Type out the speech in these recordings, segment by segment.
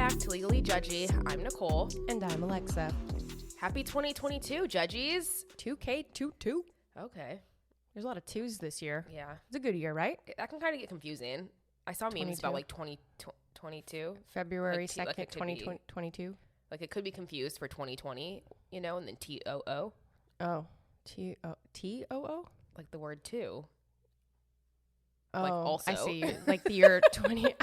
back to Legally Judgy. I'm Nicole. And I'm Alexa. Happy 2022, Judgies. 2K22. Okay. There's a lot of twos this year. Yeah. It's a good year, right? That can kind of get confusing. I saw memes about like 2022. February like 2nd, 2022. Like it could be confused for 2020, you know, and then TOO. Oh. T-O-O? Like the word two. Oh, like also. I see. Like the year 20...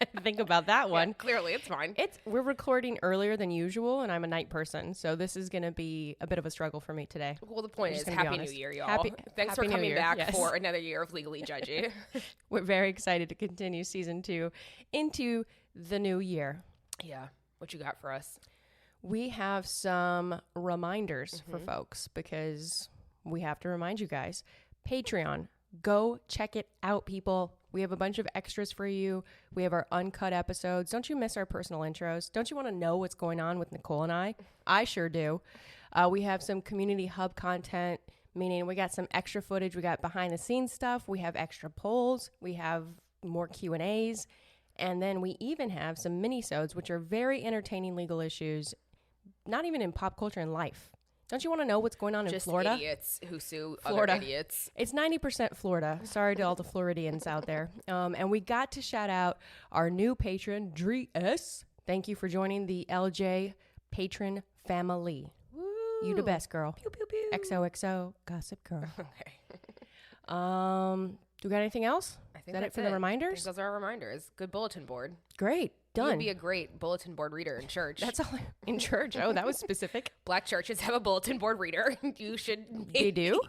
I think about that one. Yeah, clearly, it's fine. We're recording earlier than usual, and I'm a night person, so this is going to be a bit of a struggle for me today. Well, the point is, Happy New Year, y'all. Thanks for Happy coming back yes. for another year of Legally Judgy. We're very excited to continue season 2 into the new year. Yeah. What you got for us? We have some reminders for folks because we have to remind you guys. Patreon, go check it out, people. We have a bunch of extras for you. We have our uncut episodes. Don't you miss our personal intros? Don't you want to know what's going on with Nicole and I? I sure do. We have some community hub content, meaning we got some extra footage. We got behind the scenes stuff. We have extra polls. We have more Q&As. And then we even have some mini-sodes, which are very entertaining legal issues, not even in pop culture and life. Don't you want to know what's going on in Florida? Just idiots who sue Florida. other idiots. It's 90% Florida. Sorry to all the Floridians out there. And we got to shout out our new patron, Dre S. Thank you for joining the LJ patron family. Woo. You the best, girl. Pew, pew, pew. XOXO, gossip girl. Okay. Do we got anything else? I Is that it for the reminders? I think those are our reminders. Good bulletin board. Great. Done. You'd be a great bulletin board reader in church. That's all in church. Oh, that was specific. Black churches have a bulletin board reader. You should. They do?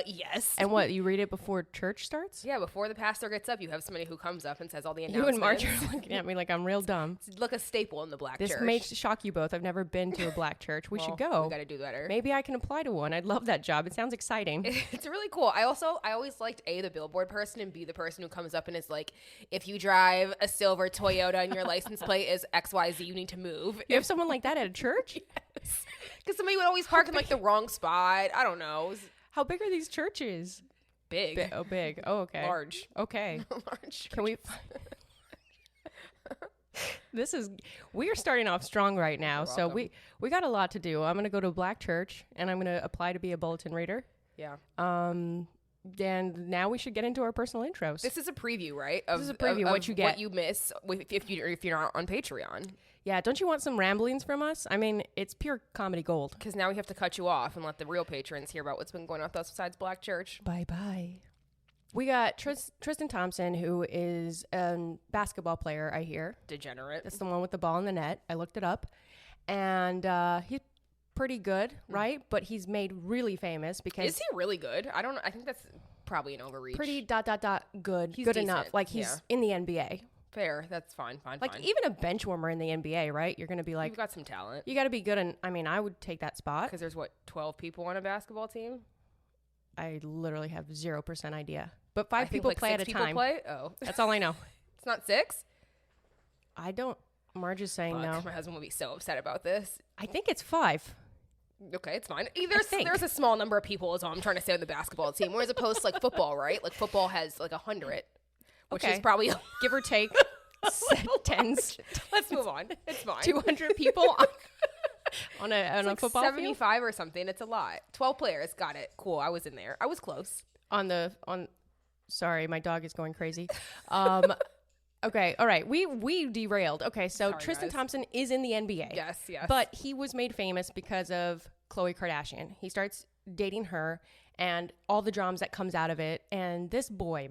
Yes. And what, you read it before church starts? Yeah, before the pastor gets up, you have somebody who comes up and says all the You announcements. and Marge are looking at me like I'm real dumb. It's like a staple in the black church. This may shock you both. I've never been to a black church. We should Well, go. We got to do better. Maybe I can apply to one. I'd love that job. It sounds exciting. It's really cool. I always liked A, the billboard person, and B, the person who comes up and is like, if you drive a silver Toyota and your license plate is XYZ, you need to move. You have someone like that at a church? Yes. Because somebody would always park in like the wrong spot. I don't know. How big are these churches? Big. Big. Oh, okay. Large. Okay. Large. Can we... we are starting off strong right now. So we got a lot to do. I'm going to go to a black church and I'm going to apply to be a bulletin reader. Yeah. And now we should get into our personal intros. This is a preview, right? This is a preview of what you get. What you miss if you're not on Patreon. Yeah, don't you want some ramblings from us? I mean, it's pure comedy gold. Because now we have to cut you off and let the real patrons hear about what's been going on with us besides Black Church. Bye-bye. We got Tristan Thompson, who is a basketball player, I hear. Degenerate. That's the one with the ball in the net. I looked it up. And he's pretty good, right? But he's made really famous because... Is he really good? I don't know. I think that's probably an overreach. Pretty ... good. He's good decent. enough. Like, he's in the NBA. Fair. That's fine. Like, even a bench warmer in the NBA, right? You're going to be like... You've got some talent. You got to be good. And I mean, I would take that spot. Because there's, 12 people on a basketball team? I literally have 0% idea. But 5 people play at a time. Play? Oh. That's all I know. It's not 6? I don't... Marge is saying no. My husband would be so upset about this. I think it's 5. Okay, it's fine. There's a small number of people is all I'm trying to say on the basketball team. Whereas opposed to like football, right? Like football has like 100, which is probably give or take tens. Let's move on. It's fine. 200 people on a like football 75 field? Or something. It's a lot. 12 players. Got it. Cool. I was in there. I was close. Sorry, my dog is going crazy. Okay, all right. We derailed. Okay, so Sorry, Tristan guys. Thompson is in the NBA. Yes. But he was made famous because of Khloe Kardashian. He starts dating her and all the dramas that comes out of it. And this boy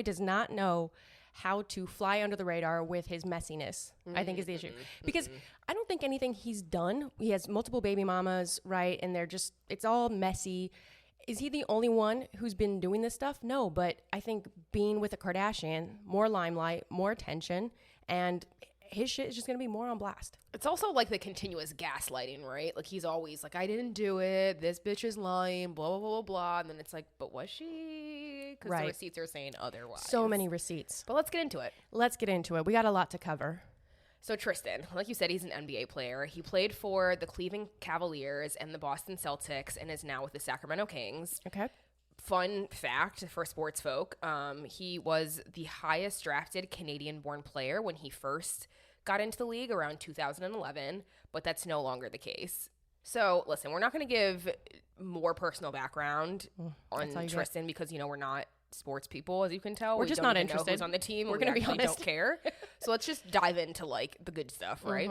does not know how to fly under the radar with his messiness, I think is the issue. Because I don't think anything he's done, he has multiple baby mamas, right? And it's all messy. Is he the only one who's been doing this stuff? No, but I think being with a Kardashian, more limelight, more attention, and his shit is just going to be more on blast. It's also like the continuous gaslighting, right? Like he's always like, I didn't do it. This bitch is lying, blah, blah, blah, blah, blah. And then it's like, but was she? Because the receipts are saying otherwise. So many receipts. But let's get into it. We got a lot to cover. So Tristan, like you said, he's an NBA player. He played for the Cleveland Cavaliers and the Boston Celtics and is now with the Sacramento Kings. Okay. Fun fact for sports folk, he was the highest drafted Canadian-born player when he first got into the league around 2011, but that's no longer the case. So, listen, we're not going to give more personal background on Tristan because, we're not sports people, as you can tell. We're just not interested. Know who's on the team. We're going to be honest. Don't care. So let's just dive into the good stuff, right?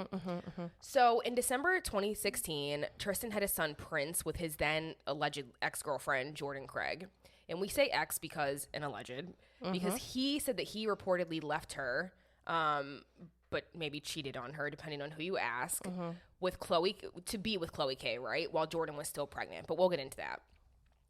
So in December 2016, Tristan had a son, Prince, with his then alleged ex-girlfriend, Jordan Craig. And we say ex because he said that he reportedly left her, but maybe cheated on her, depending on who you ask, with Khloe, to be with Khloe K, right? While Jordan was still pregnant. But we'll get into that.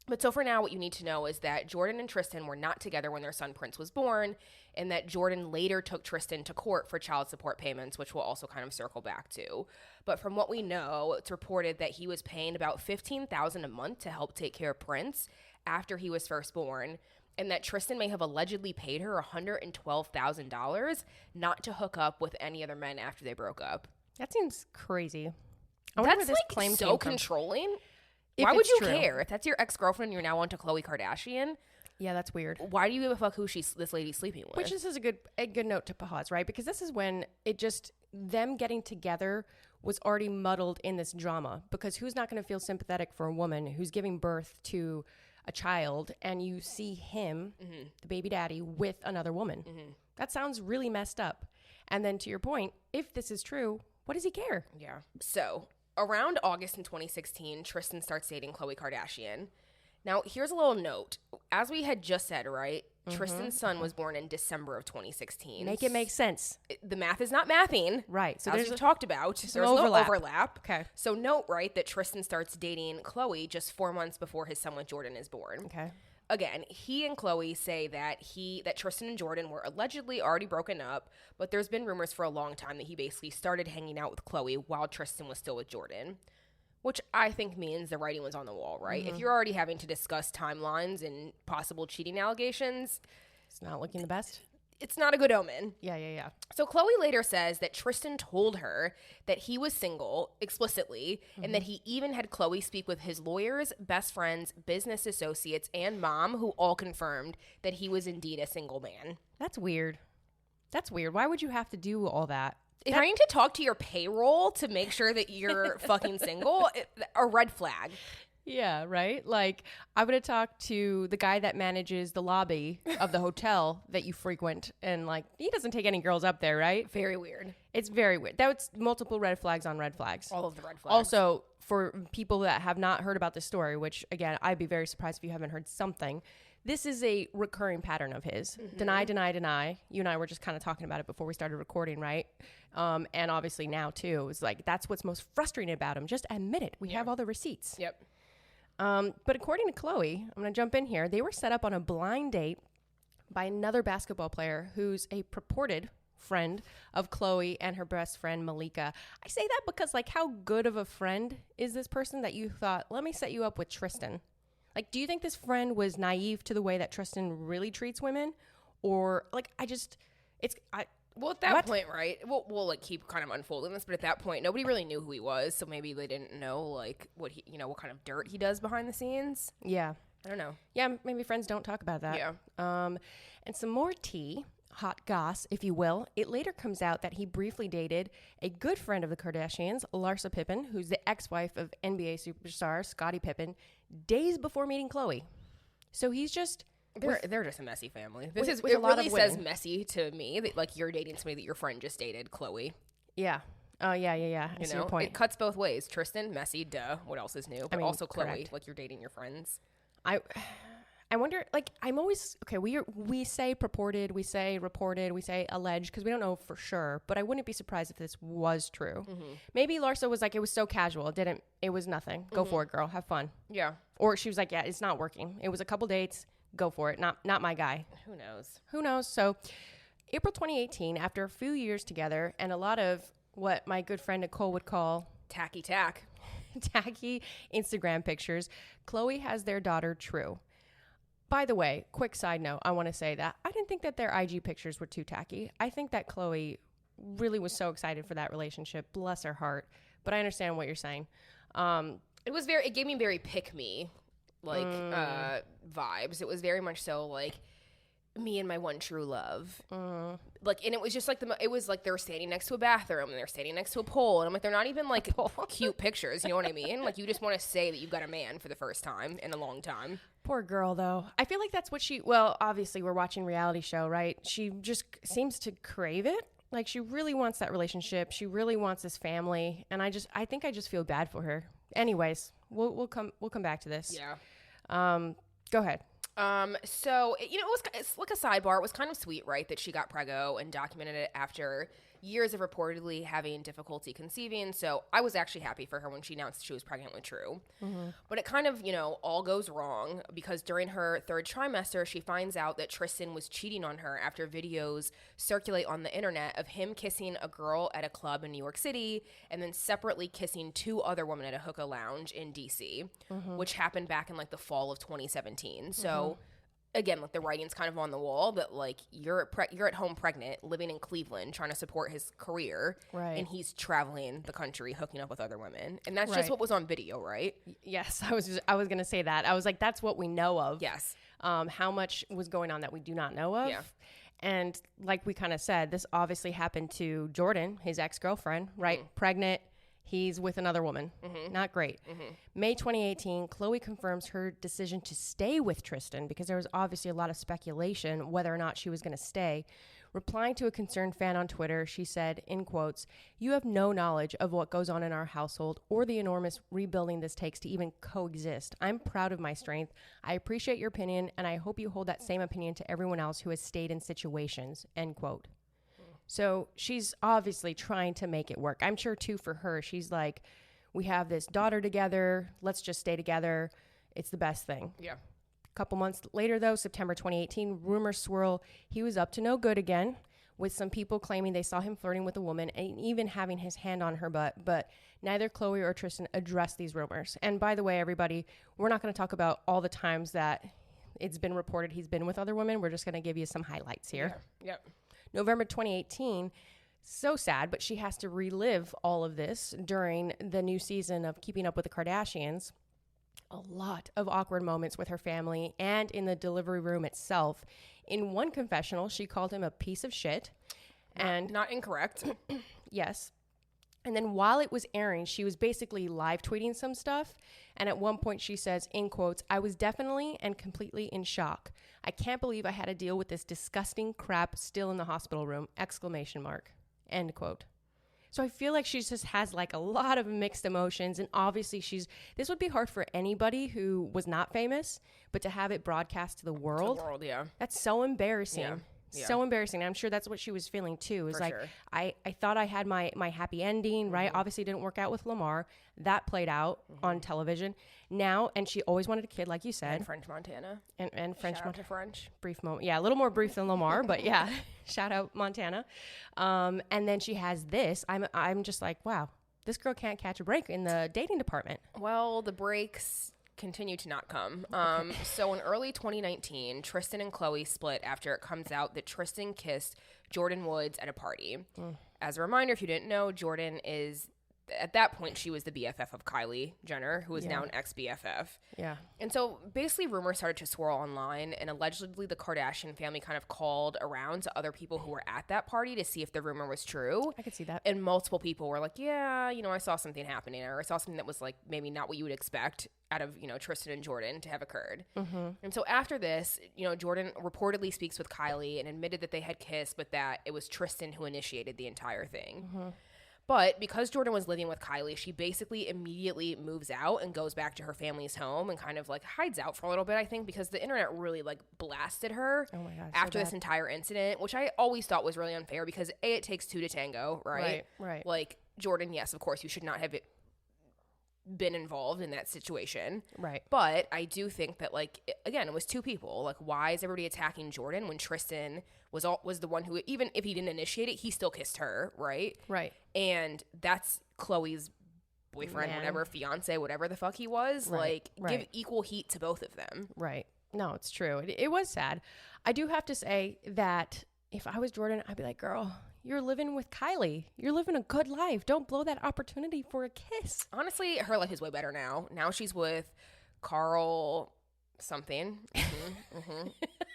But so for now, what you need to know is that Jordan and Tristan were not together when their son Prince was born, and that Jordan later took Tristan to court for child support payments, which we'll also kind of circle back to. But from what we know, it's reported that he was paying about $15,000 a month to help take care of Prince after he was first born, and that Tristan may have allegedly paid her $112,000 not to hook up with any other men after they broke up. That seems crazy. That's so controlling. Why would you care? If that's your ex-girlfriend and you're now onto Khloe Kardashian? Yeah, that's weird. Why do you give a fuck who this lady's sleeping with? Which this is a good note to pause, right? Because this is when them getting together was already muddled in this drama. Because who's not going to feel sympathetic for a woman who's giving birth to a child and you see him, the baby daddy, with another woman? That sounds really messed up. And then to your point, if this is true, what does he care? Yeah. So around August in 2016, Tristan starts dating Khloe Kardashian. Now, here's a little note. As we had just said, right, Tristan's son was born in December of 2016. Make it make sense. The math is not mathing. Right. So as we've talked about, there's no overlap. Okay. So note, right, that Tristan starts dating Khloe just 4 months before his son with Jordan is born. Okay. Again, he and Khloe say that Tristan and Jordan were allegedly already broken up, but there's been rumors for a long time that he basically started hanging out with Khloe while Tristan was still with Jordan, which I think means the writing was on the wall, right? If you're already having to discuss timelines and possible cheating allegations, it's not looking the best. It's not a good omen. Yeah. So Khloe later says that Tristan told her that he was single explicitly and that he even had Khloe speak with his lawyers, best friends, business associates, and mom, who all confirmed that he was indeed a single man. That's weird. Why would you have to do all that? Trying to talk to your payroll to make sure that you're fucking single, a red flag. Yeah, right? Like, I would have talked to the guy that manages the lobby of the hotel that you frequent, and, like, he doesn't take any girls up there, right? Very weird. It's very weird. That's multiple red flags on red flags. All of the red flags. Also, for people that have not heard about this story, which, again, I'd be very surprised if you haven't heard something, this is a recurring pattern of his. Deny, deny, deny. You and I were just kind of talking about it before we started recording, right? And obviously now, too. It's like, that's what's most frustrating about him. Just admit it. We have all the receipts. Yep. But according to Khloe, I'm going to jump in here, they were set up on a blind date by another basketball player who's a purported friend of Khloe and her best friend, Malika. I say that because, like, how good of a friend is this person that you thought, let me set you up with Tristan? Like, do you think this friend was naive to the way that Tristan really treats women? Or, like, well, at that point, right, we'll like keep kind of unfolding this, but at that point, nobody really knew who he was, so maybe they didn't know, like, what kind of dirt he does behind the scenes. Yeah. I don't know. Yeah, maybe friends don't talk about that. Yeah. And some more tea, hot goss, if you will. It later comes out that he briefly dated a good friend of the Kardashians, Larsa Pippen, who's the ex-wife of NBA superstar Scottie Pippen, days before meeting Khloe. So he's just... They're just a messy family. It really says messy to me that, like, you're dating somebody that your friend just dated, Khloe. Yeah. Oh, yeah. I see your point. It cuts both ways. Tristan, messy, duh. What else is new? But also Khloe, correct. like, you're dating your friends. I wonder, like, I'm always, okay, we say purported, we say reported, we say alleged, because we don't know for sure, but I wouldn't be surprised if this was true. Maybe Larsa was like, it was so casual, it was nothing. Go for it, girl. Have fun. Yeah. Or she was like, yeah, it's not working. It was a couple dates. Go for it. Not my guy. Who knows? So April 2018, after a few years together and a lot of what my good friend Nicole would call tacky Instagram pictures, Khloe has their daughter, True. By the way, quick side note, I want to say that I didn't think that their IG pictures were too tacky. I think that Khloe really was so excited for that relationship. Bless her heart. But I understand what you're saying. It gave me very pick me. Vibes. It was very much so like me and my one true love. Like, and it was just like it was like they were standing next to a bathroom and they're standing next to a pole, and I'm like, they're not even like cute pictures, you know what I mean? Like, you just want to say that you've got a man for the first time in a long time. Poor girl, though. I feel like that's what well, obviously we're watching reality show, right? She just seems to crave it. Like, she really wants that relationship. She really wants this family, and I think I just feel bad for her. Anyways, we'll come back to this. Yeah. Go ahead. So, it's like a sidebar. It was kind of sweet, right, that she got preggo and documented it after years of reportedly having difficulty conceiving. So I was actually happy for her when she announced she was pregnant with True. But it kind of, all goes wrong because during her third trimester, she finds out that Tristan was cheating on her after videos circulate on the internet of him kissing a girl at a club in New York City and then separately kissing 2 other women at a hookah lounge in DC, which happened back in like the fall of 2017. So again, like, the writing's kind of on the wall that, like, you're at home pregnant, living in Cleveland, trying to support his career, right? And he's traveling the country, hooking up with other women, and that's just what was on video, right? Yes, I was gonna say that. I was like, that's what we know of. Yes. How much was going on that we do not know of? Yeah. And like we kind of said, this obviously happened to Jordan, his ex-girlfriend, right? Pregnant. He's with another woman. Not great. May 2018, Khloe confirms her decision to stay with Tristan because there was obviously a lot of speculation whether or not she was going to stay. Replying to a concerned fan on Twitter, she said, in quotes, "You have no knowledge of what goes on in our household or the enormous rebuilding this takes to even coexist. I'm proud of my strength. I appreciate your opinion, and I hope you hold that same opinion to everyone else who has stayed in situations," end quote. So she's obviously trying to make it work. I'm sure, too, for her, she's like, we have this daughter together. Let's just stay together. It's the best thing. Yeah. A couple months later, though, September 2018, rumors swirl he was up to no good again, with some people claiming they saw him flirting with a woman and even having his hand on her butt. But neither Khloe or Tristan addressed these rumors. And by the way, everybody, we're not going to talk about all the times that it's been reported he's been with other women. We're just going to give you some highlights here. Yeah. Yep. November 2018, so sad, but she has to relive all of this during the new season of Keeping Up with the Kardashians. A lot of awkward moments with her family and in the delivery room itself. In one confessional, she called him a piece of shit. And not incorrect. Yes. And then while it was airing, she was basically live tweeting some stuff. And at one point she says, in quotes, "I was definitely and completely in shock. I can't believe I had to deal with this disgusting crap still in the hospital room, exclamation mark," end quote. So I feel like she just has like a lot of mixed emotions. And obviously this would be hard for anybody who was not famous, but to have it broadcast to the world. Yeah. That's so embarrassing. Yeah. So embarrassing. I'm sure that's what she was feeling too. Is like, sure. I thought I had my happy ending, right? Obviously didn't work out with Lamar. That played out on television. Now, and she always wanted a kid, like you said. And French Montana. And French Montana. French. Brief moment. Yeah, a little more brief than Lamar, but yeah. Shout out Montana. And then she has this. I'm just like, wow, this girl can't catch a break in the dating department. Well, the breaks continue to not come. So in early 2019, Tristan and Khloe split after it comes out that Tristan kissed Jordan Woods at a party. As a reminder, if you didn't know, Jordan is, at that point, she was the BFF of Kylie Jenner, who is now an ex-BFF. Yeah. And so basically rumors started to swirl online, and allegedly the Kardashian family kind of called around to other people who were at that party to see if the rumor was true. I could see that. And multiple people were like, yeah, I saw something happening, or I saw something that was like maybe not what you would expect out of, Tristan and Jordan to have occurred. And so after this, Jordan reportedly speaks with Kylie and admitted that they had kissed, but that it was Tristan who initiated the entire thing. But because Jordan was living with Kylie, she basically immediately moves out and goes back to her family's home and kind of like hides out for a little bit, I think, because the internet really like blasted her after this entire incident, which I always thought was really unfair because A, it takes 2 to tango, right? Right. Like, Jordan, yes, of course, you should not have been involved in that situation. Right. But I do think that, like, again, it was 2 people. Like, why is everybody attacking Jordan when Tristan was the one who, even if he didn't initiate it, he still kissed her, right? Right. And that's Khloe's boyfriend, whatever, fiance, whatever the fuck he was. Right. Like, give equal heat to both of them. Right. No, it's true. It was sad. I do have to say that if I was Jordan, I'd be like, girl, you're living with Kylie. You're living a good life. Don't blow that opportunity for a kiss. Honestly, her life is way better now. Now she's with Carl something.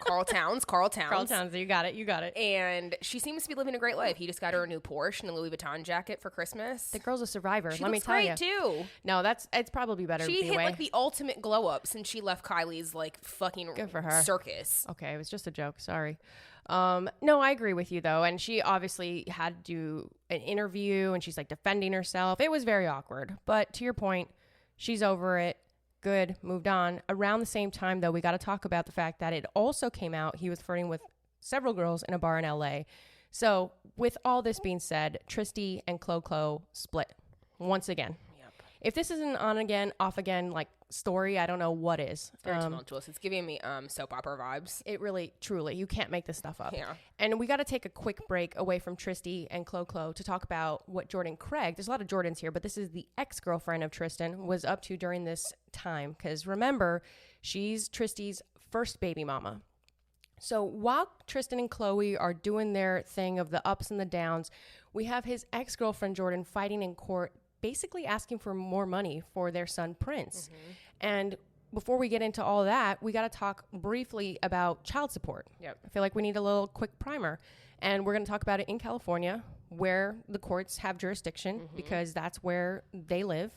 Carl Towns. Carl Towns, you got it. And she seems to be living a great life. He just got her a new Porsche and a Louis Vuitton jacket for Christmas. The girl's a survivor. She Let me looks tell you. great too. No, it's probably better. She hit away. like the ultimate glow up since she left Kylie's like fucking Good for her. circus. Okay, it was just a joke. Sorry. No, I agree with you though. And she obviously had to do an interview and she's like defending herself. It was very awkward. But to your point, she's over it. Good, moved on. Around the same time, though, we got to talk about the fact that it also came out he was flirting with several girls in a bar in LA. So, with all this being said, Tristy and Khloe split once again. Yep. If this isn't an on again, off again like story, I don't know what is. Very tumultuous. It's giving me soap opera vibes. It really, truly, you can't make this stuff up. Yeah. And we got to take a quick break away from Tristy and Khloe to talk about what Jordan Craig, there's a lot of Jordans here, but this is the ex-girlfriend of Tristan, was up to during this time. Because remember, she's Tristy's first baby mama. So while Tristan and Khloe are doing their thing of the ups and the downs, we have his ex-girlfriend Jordan fighting in court, basically asking for more money for their son Prince. And before we get into all that, we got to talk briefly about child support. Yep. I feel like we need a little quick primer. And we're going to talk about it in California, where the courts have jurisdiction because that's where they live.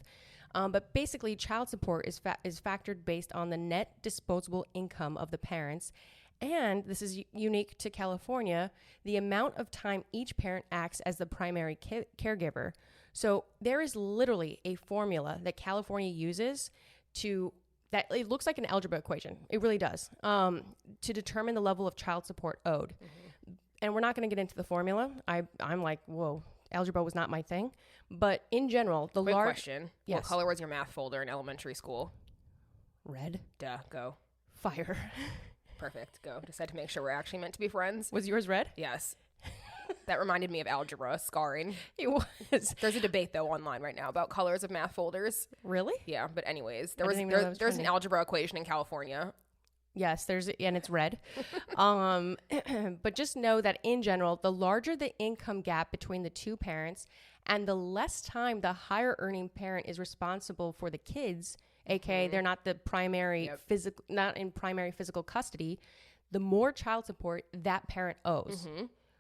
But basically, child support is factored based on the net disposable income of the parents. And this is unique to California, the amount of time each parent acts as the primary caregiver. So there is literally a formula that California uses that it looks like an algebra equation. It really does, to determine the level of child support owed. And we're not going to get into the formula. I'm like, whoa, algebra was not my thing. But in general, the Quick large... question. Yes. What color was your math folder in elementary school? Red. Duh, go. Fire. Perfect, go. Just had to make sure we're actually meant to be friends. Was yours red? Yes. That reminded me of algebra, scarring. It was. There's a debate, though, online right now about colors of math folders. Really? Yeah, but anyways, I didn't even know that was there's an trending. algebra equation in California. Yes, and it's red. But just know that in general, the larger the income gap between the two parents and the less time the higher earning parent is responsible for the kids, aka they're not the primary not in primary physical custody, the more child support that parent owes.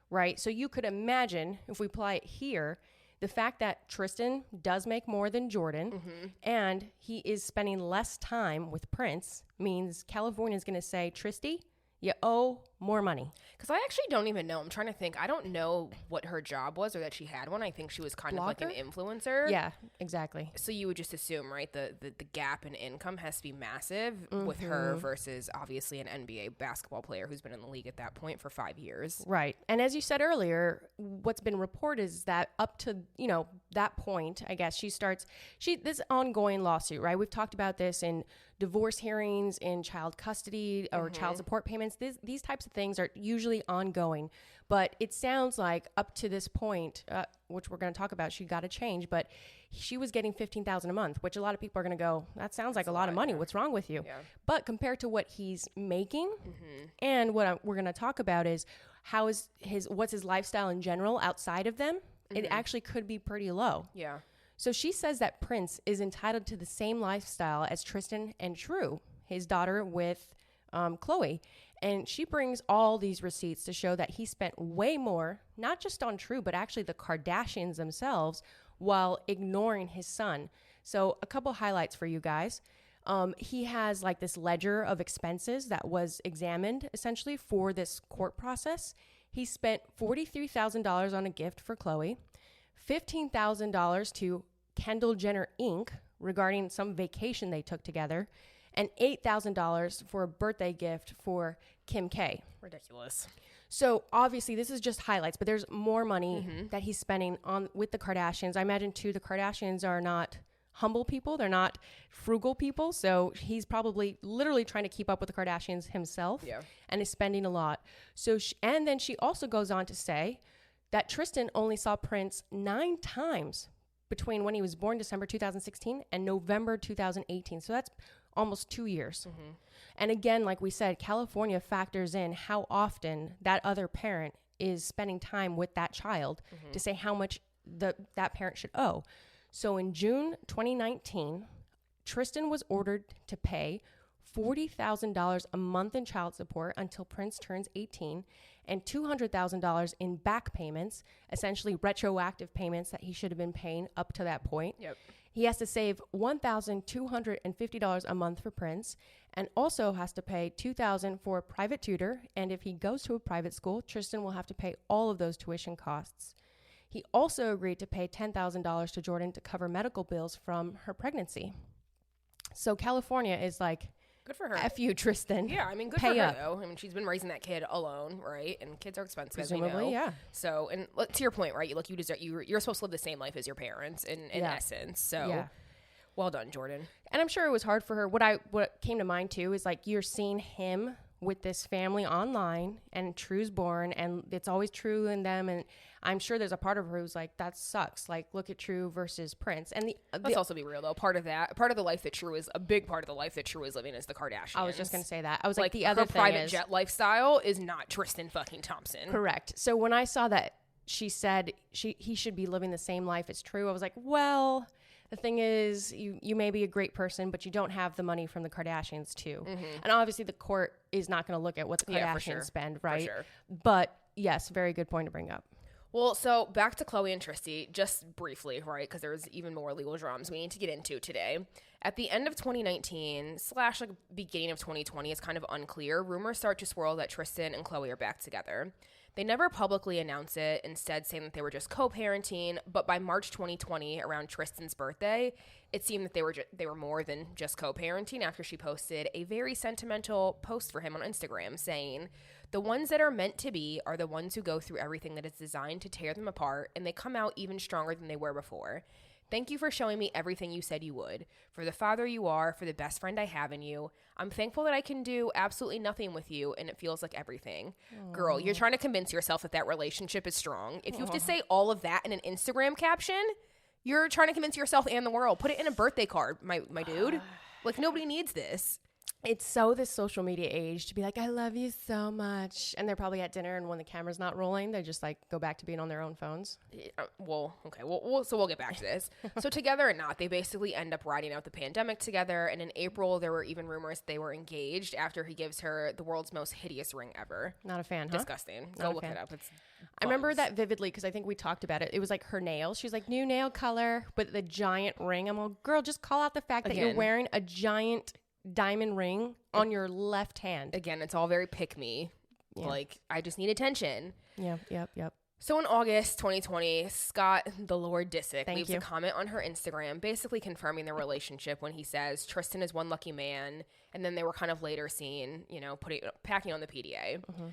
Right? So you could imagine, if we apply it here, the fact that Tristan does make more than Jordan and he is spending less time with Prince means California is going to say, Tristy, you owe more money. Because I actually don't even know. I'm trying to think. I don't know what her job was or that she had one. I think she was kind of like an influencer. Yeah, exactly. So you would just assume, right, the gap in income has to be massive with her versus obviously an NBA basketball player who's been in the league at that point for 5 years. Right. And as you said earlier, what's been reported is that up to, that point, I guess, this ongoing lawsuit, right? We've talked about this in divorce hearings, in child custody or child support payments. These types of things are usually ongoing. But it sounds like up to this point, which we're going to talk about, she got a change, but she was getting $15,000 a month, which a lot of people are going to go, that sounds like a lot of money. Yeah. What's wrong with you? Yeah. But compared to what he's making and what we're going to talk about is what's his lifestyle in general outside of them, it actually could be pretty low. Yeah. So she says that Prince is entitled to the same lifestyle as Tristan and True, his daughter with Khloe. And she brings all these receipts to show that he spent way more, not just on True, but actually the Kardashians themselves, while ignoring his son. So a couple highlights for you guys. He has like this ledger of expenses that was examined essentially for this court process. He spent $43,000 on a gift for Khloe, $15,000 to Kendall Jenner Inc. regarding some vacation they took together, and $8,000 for a birthday gift for Kim K. Ridiculous. So obviously this is just highlights, but there's more money that he's spending on with the Kardashians. I imagine too, the Kardashians are not humble people. They're not frugal people. So he's probably literally trying to keep up with the Kardashians himself and is spending a lot. So, and then she also goes on to say that Tristan only saw Prince 9 times between when he was born, December 2016, and November 2018. So that's almost 2 years. And again, like we said, California factors in how often that other parent is spending time with that child to say how much that parent should owe. So in June 2019, Tristan was ordered to pay $40,000 a month in child support until Prince turns 18, and $200,000 in back payments, essentially retroactive payments that he should have been paying up to that point. Yep. He has to save $1,250 a month for Prince, and also has to pay $2,000 for a private tutor. And if he goes to a private school, Tristan will have to pay all of those tuition costs. He also agreed to pay $10,000 to Jordan to cover medical bills from her pregnancy. So California is like, good for her. F you, Tristan. Yeah, I mean, good for her, though. I mean, she's been raising that kid alone, right? And kids are expensive, Presumably, as we know. yeah. So, and to your point, right? Look, you're supposed to live the same life as your parents in essence. So, well done, Jordan. And I'm sure it was hard for her. What came to mind, too, is like you're seeing him with this family online, and True's born, and it's always True in them, and I'm sure there's a part of her who's like, that sucks. Like, look at True versus Prince. And let's also be real, though. Part of the life that True is, a big part of the life that True is living is the Kardashians. I was just going to say that. I was like the other her thing private jet lifestyle is not Tristan fucking Thompson. Correct. So when I saw that she said he should be living the same life as True, I was like, well, the thing is, you may be a great person, but you don't have the money from the Kardashians, too. Mm-hmm. And obviously, the court is not going to look at what the Kardashians spend, right? For sure. But yes, very good point to bring up. Well, so back to Khloe and Tristan, just briefly, right? Because there's even more legal dramas we need to get into today. At the end of 2019 / like beginning of 2020, it's kind of unclear. Rumors start to swirl that Tristan and Khloe are back together. They never publicly announce it, instead saying that they were just co-parenting. But by March 2020, around Tristan's birthday, it seemed that they were more than just co-parenting after she posted a very sentimental post for him on Instagram saying, "The ones that are meant to be are the ones who go through everything that is designed to tear them apart, and they come out even stronger than they were before. Thank you for showing me everything you said you would, for the father you are, for the best friend I have in you. I'm thankful that I can do absolutely nothing with you, and it feels like everything." Aww. Girl, you're trying to convince yourself that relationship is strong. If you have to say all of that in an Instagram caption, you're trying to convince yourself and the world. Put it in a birthday card, my dude. Like, nobody needs this. It's so this social media age to be like, I love you so much. And they're probably at dinner, and when the camera's not rolling, they just like go back to being on their own phones. Well, okay. So we'll get back to this. So together or not, they basically end up riding out the pandemic together. And in April, there were even rumors they were engaged after he gives her the world's most hideous ring ever. Not a fan, huh? Disgusting. Go look it up. It's I remember that vividly because I think we talked about it. It was like her nails. She's like, new nail color, but the giant ring. I'm like, girl, just call out the fact that you're wearing a giant diamond ring on your left hand. Again, it's all very pick me. Yeah. Like, I just need attention. Yep. So in August 2020, Scott the Lord Disick leaves a comment on her Instagram basically confirming their relationship when he says Tristan is one lucky man, and then they were kind of later seen, packing on the PDA. Mm-hmm.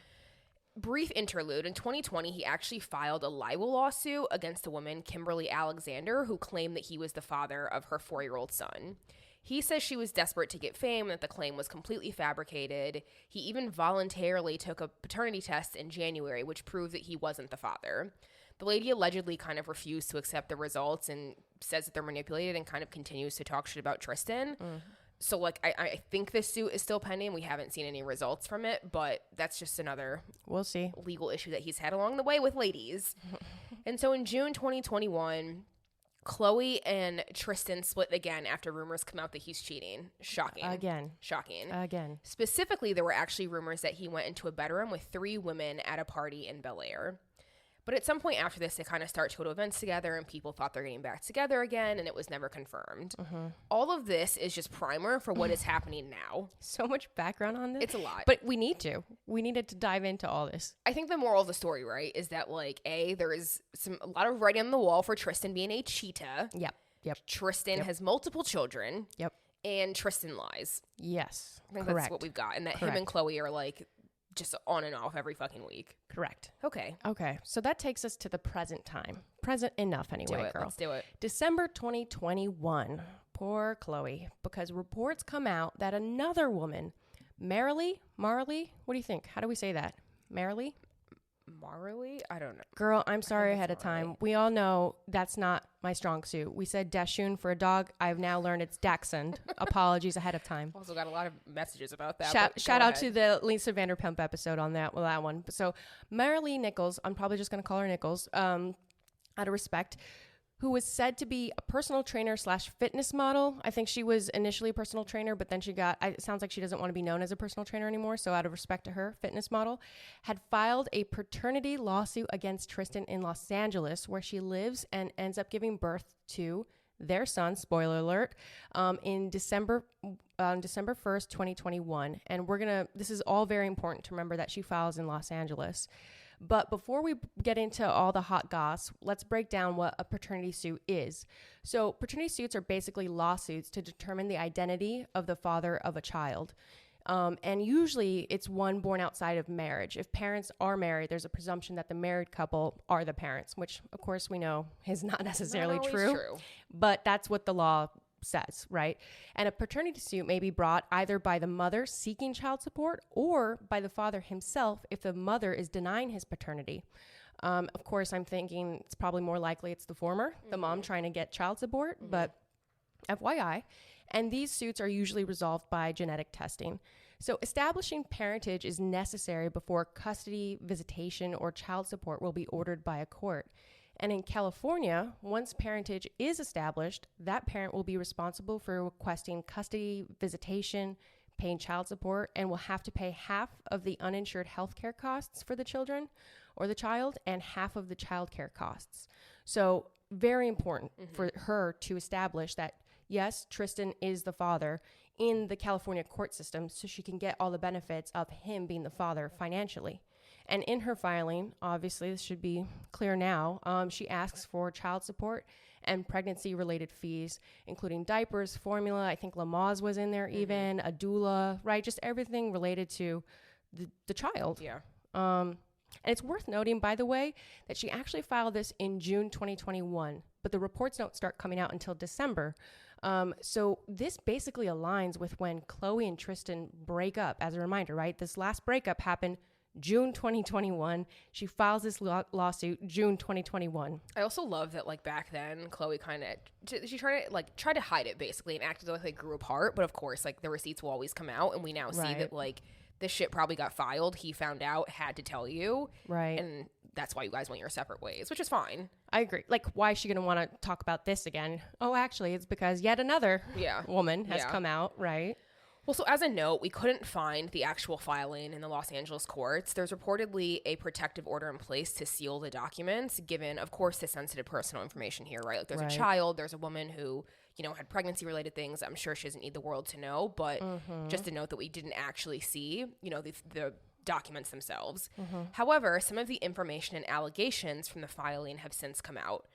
Brief interlude. In 2020, he actually filed a libel lawsuit against a woman, Kimberly Alexander, who claimed that he was the father of her 4-year-old son. He says she was desperate to get fame and that the claim was completely fabricated. He even voluntarily took a paternity test in January, which proved that he wasn't the father. The lady allegedly kind of refused to accept the results and says that they're manipulated and kind of continues to talk shit about Tristan. Mm. So, like, I think this suit is still pending. We haven't seen any results from it, but that's just another legal issue that he's had along the way with ladies. And so in June 2021... Khloe and Tristan split again after rumors come out that he's cheating. Shocking. Again. Specifically, there were actually rumors that he went into a bedroom with 3 women at a party in Bel Air. But at some point after this, they kind of start to go to events together, and people thought they're getting back together again, and it was never confirmed. Mm-hmm. All of this is just primer for what is happening now. So much background on this. It's a lot. But we needed to dive into all this. I think the moral of the story, right, is that, like, there is a lot of writing on the wall for Tristan being a cheetah. Yep. Tristan has multiple children. Yep. And Tristan lies. Yes. I think that's what we've got. And that him and Khloe are, like, just on and off every fucking week. Correct. Okay. So that takes us to the present time. Present enough anyway, girl. Let's do it. December 2021. Poor Khloe. Because reports come out that another woman, Maralee? What do you think? How do we say that? Maralee? I don't know. Girl, I'm sorry ahead of time. We all know that's not my strong suit. We said Dachshund for a dog. I've now learned it's Dachshund. Apologies ahead of time. Also got a lot of messages about that. Shout out to the Lisa Vanderpump episode on that one. So Maralee Nichols, I'm probably just going to call her Nichols, out of respect, who was said to be a personal trainer / fitness model. I think she was initially a personal trainer, but then it sounds like she doesn't want to be known as a personal trainer anymore. So out of respect to her, fitness model, had filed a paternity lawsuit against Tristan in Los Angeles, where she lives, and ends up giving birth to their son, spoiler alert, in December 1st, 2021. And this is all very important to remember that she files in Los Angeles. But before we get into all the hot goss, let's break down what a paternity suit is. So paternity suits are basically lawsuits to determine the identity of the father of a child. And usually it's one born outside of marriage. If parents are married, there's a presumption that the married couple are the parents, which of course we know is not necessarily true. But that's what the law says, right? And a paternity suit may be brought either by the mother seeking child support or by the father himself if the mother is denying his paternity. Of course, I'm thinking it's probably more likely it's the former, the mom trying to get child support, but FYI. And these suits are usually resolved by genetic testing. So establishing parentage is necessary before custody, visitation, or child support will be ordered by a court. And in California, once parentage is established, that parent will be responsible for requesting custody, visitation, paying child support, and will have to pay half of the uninsured health care costs for the children or the child and half of the child care costs. So very important for her to establish that, yes, Tristan is the father in the California court system, so she can get all the benefits of him being the father financially. And in her filing, obviously, this should be clear now, she asks for child support and pregnancy-related fees, including diapers, formula. I think Lamaze was in there even, a doula, right? Just everything related to the child. Yeah. And it's worth noting, by the way, that she actually filed this in June 2021, but the reports don't start coming out until December. So this basically aligns with when Khloe and Tristan break up. As a reminder, right? This last breakup happened June 2021. She files this lawsuit June 2021. I also love that, like, back then, Khloe she tried to hide it basically and acted like they grew apart. But of course, like, the receipts will always come out, and we now see that, like, this shit probably got filed. He found out, had to tell you, right? And that's why you guys went your separate ways, which is fine. I agree. Like, why is she going to want to talk about this again? Oh, actually, it's because yet another woman has come out, right? Well, so as a note, we couldn't find the actual filing in the Los Angeles courts. There's reportedly a protective order in place to seal the documents, given, of course, the sensitive personal information here, right? Like, there's a child, there's a woman who, had pregnancy-related things. I'm sure she doesn't need the world to know, but just a note that we didn't actually see, the documents themselves. However, some of the information and allegations from the filing have since come out.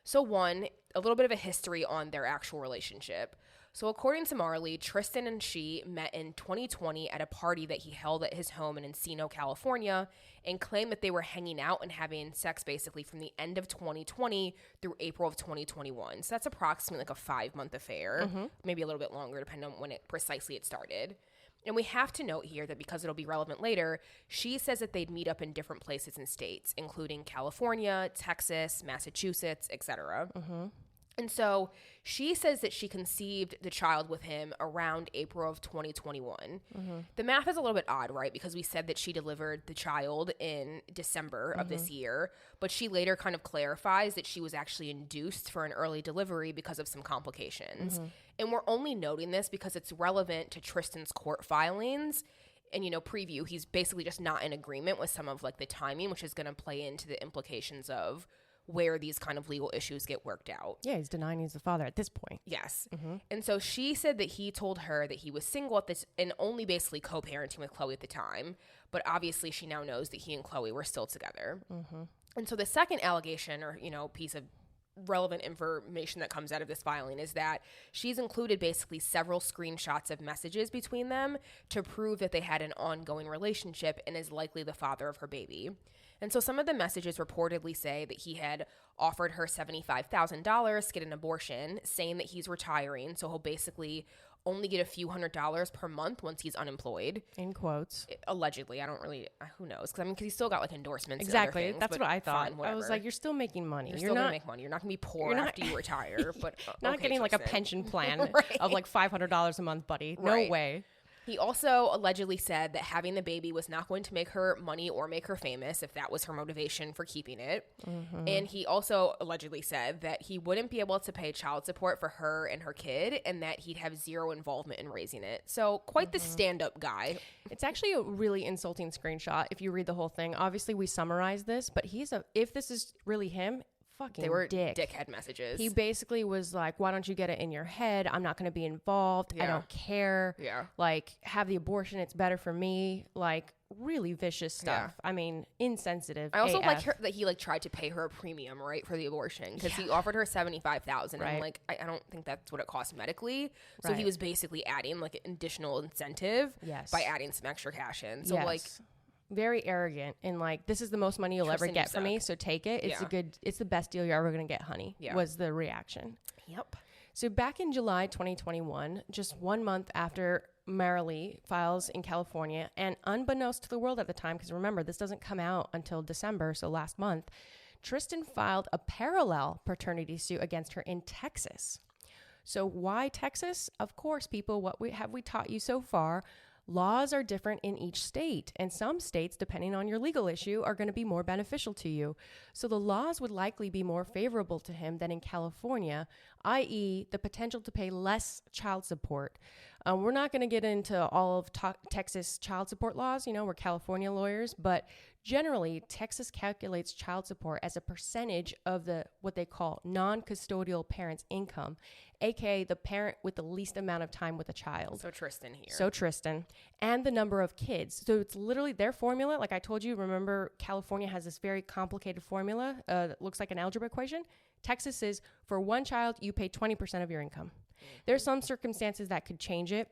So one, a little bit of a history on their actual relationship. So according to Maralee, Tristan and she met in 2020 at a party that he held at his home in Encino, California, and claimed that they were hanging out and having sex basically from the end of 2020 through April of 2021. So that's approximately like a 5-month affair, maybe a little bit longer depending on when it started. And we have to note here that because it'll be relevant later, she says that they'd meet up in different places and states, including California, Texas, Massachusetts, etc. And so she says that she conceived the child with him around April of 2021. The math is a little bit odd, right? Because we said that she delivered the child in December of this year, but she later kind of clarifies that she was actually induced for an early delivery because of some complications. And we're only noting this because it's relevant to Tristan's court filings. And, preview, he's basically just not in agreement with some of, like, the timing, which is going to play into the implications of where these kind of legal issues get worked out. Yeah, he's denying he's the father at this point. Yes. And so she said that he told her that he was single at this and only basically co-parenting with Khloe at the time. But obviously she now knows that he and Khloe were still together. And so the second allegation or, piece of relevant information that comes out of this filing is that she's included basically several screenshots of messages between them to prove that they had an ongoing relationship and is likely the father of her baby. And so some of the messages reportedly say that he had offered her $75,000 to get an abortion, saying that he's retiring, so he'll basically only get a few $100s per month once he's unemployed. In quotes. Allegedly. I don't really, who knows? Because he's still got, like, endorsements. Exactly. And other things, that's what I thought. Fine, I was like, you're still making money. You're still going to make money. You're not going to be poor after you retire. But not getting, like, a pension plan of, like, $500 a month, buddy. No way. He also allegedly said that having the baby was not going to make her money or make her famous if that was her motivation for keeping it. And he also allegedly said that he wouldn't be able to pay child support for her and her kid, and that he'd have zero involvement in raising it. So quite the stand-up guy. It's actually a really insulting screenshot if you read the whole thing. Obviously, we summarize this, but if this is really him, fucking They were dick. dickhead messages. He basically was like, why don't you get it in your head? I'm not going to be involved. I don't care. Yeah. Like, have the abortion. It's better for me. Like, really vicious stuff. I mean, insensitive. I also AF. like that he like tried to pay her a premium, right, for the abortion, because he offered her $75,000. Right. I'm like, I don't think that's what it costs medically. So he was basically adding like an additional incentive by adding some extra cash in. So like, very arrogant and like, this is the most money you'll Tristan, ever get from me, so take it. It's the best deal you're ever gonna get, honey. Was the reaction. So back in July 2021, just 1 month after Maralee files in California, and unbeknownst to the world at the time, because remember, this doesn't come out until December, so last month, Tristan filed a parallel paternity suit against her in Texas. So why Texas? Of course, people, what have we taught you so far? Laws are different in each state, and some states, depending on your legal issue, are going to be more beneficial to you. So the laws would likely be more favorable to him than in California, i.e. the potential to pay less child support. We're not going to get into all of Texas child support laws, we're California lawyers, but generally, Texas calculates child support as a percentage of what they call non-custodial parent's income, aka the parent with the least amount of time with a child. So Tristan, and the number of kids. So it's literally their formula. Like I told you, remember California has this very complicated formula that looks like an algebra equation. Texas is, for one child, you pay 20% of your income. There's some circumstances that could change it.